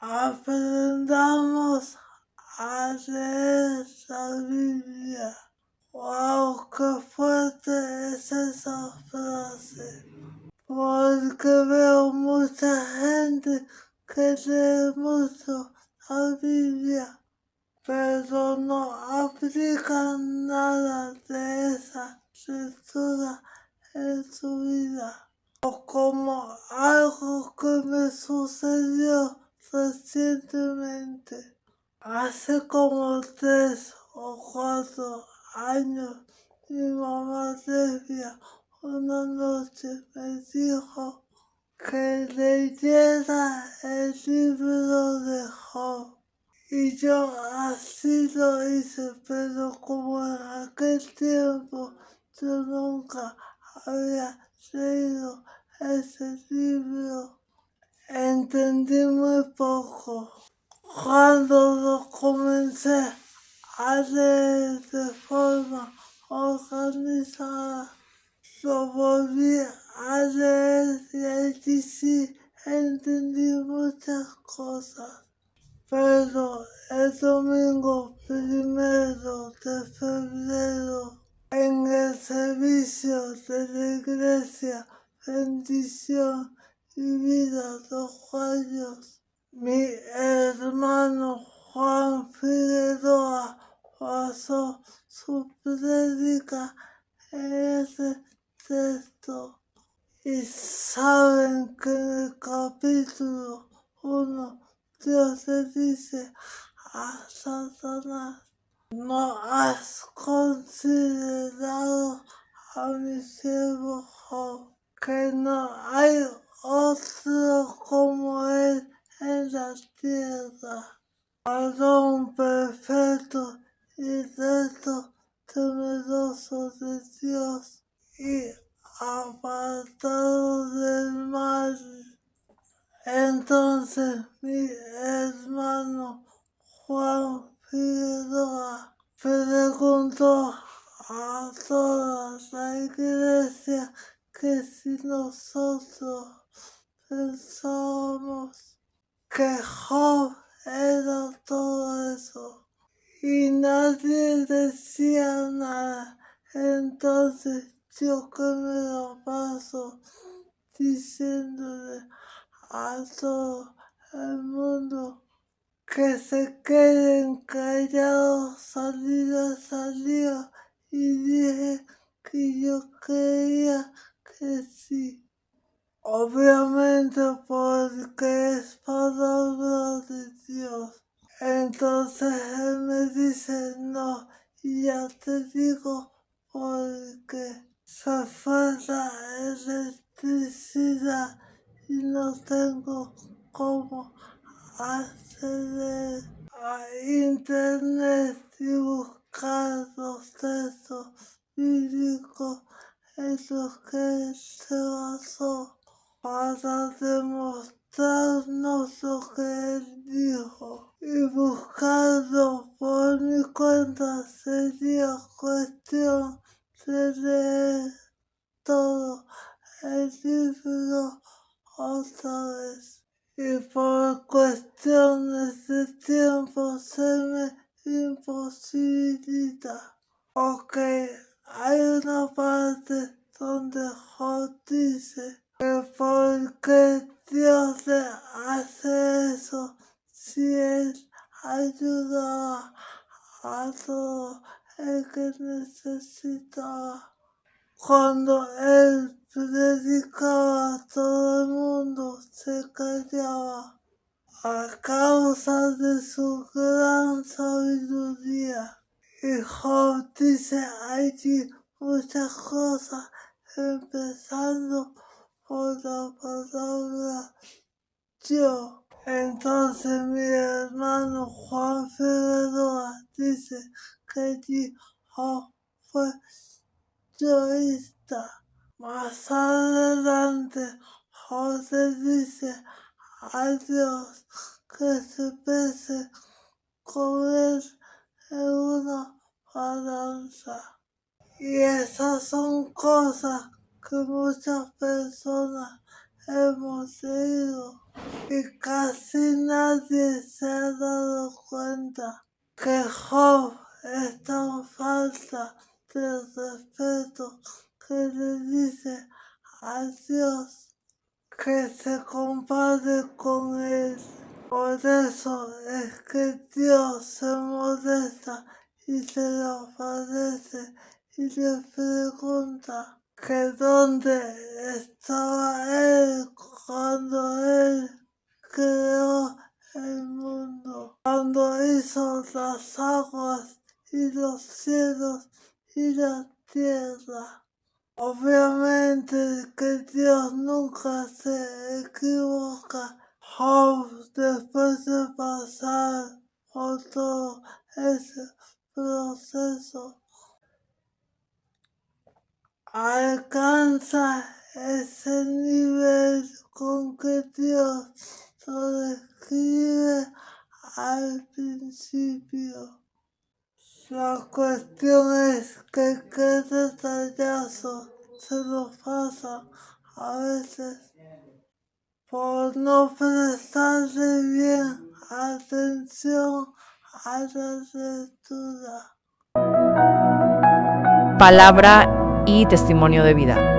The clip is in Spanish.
aprendamos a leer la Biblia. ¡Wow! ¡Qué fuerte es esa frase! Porque veo mucha gente que lee mucho la Biblia, pero no aplican nada de esa lectura en su vida. O como algo que me sucedió recientemente. Hace como 3 o 4 años, mi mamá Lesbia una noche me dijo que leyera el libro de Job. Y yo así lo hice, pero como en aquel tiempo yo nunca había leído ese libro, entendí muy poco. Cuando lo comencé a leer de forma organizada, lo volví a leer y allí sí entendí muchas cosas. Pero el domingo 1 de febrero, en el servicio de la iglesia Bendición y Vida Los Guayos, mi hermano Juan Figueroa pasó su prédica en ese texto. Y saben que en el capítulo 1 Dios le dice a Satanás: no has considerado a mi siervo Job, que no hay otro como él en la tierra, varón perfecto y recto, temeroso de Dios y apartado del mal. Entonces mi hermano Juan Figueroa preguntó a toda la iglesia que si nosotros pensábamos que Job era todo eso, y nadie decía nada. Entonces yo que me lo paso diciéndole a todo el mundo que se queden callados, salió y dije que yo creía que sí. Obviamente porque es palabra de Dios. Entonces él me dice no, y ya te digo porque se fue la electricidad y no tengo cómo acceder a internet y buscar los textos bíblicos en los que se basó para demostrarnos lo que él dijo, y buscarlo por mi cuenta sería cuestión de leer todo el libro otra vez, y por cuestiones de tiempo se me imposibilita. Ok, hay una parte donde Job dice que por qué Dios le hace eso si él ayudaba a todo el que necesitaba. Cuando él predicaba, todo el mundo se callaba a causa de su gran sabiduría. Y Job dice allí muchas cosas, empezando por la palabra yo. Entonces mi hermano Juan Figueroa dice que allí Job fue yoísta. Más adelante José dice a Dios que se pese con él en una balanza. Y esas son cosas que muchas personas hemos leído y casi nadie se ha dado cuenta que Job es tan falta de respeto que le dice a Dios que se compare con él. Por eso es que Dios se molesta y se le aparece y le pregunta que dónde estaba él cuando él creó el mundo, cuando hizo las aguas y los cielos y la tierra. Obviamente que Dios nunca se equivoca. Job, después de pasar por todo ese proceso, alcanza ese nivel con que Dios lo describe al principio. La cuestión es que qué detallazo se nos pasa a veces por no prestarle bien atención a la lectura. Palabra y testimonio de vida.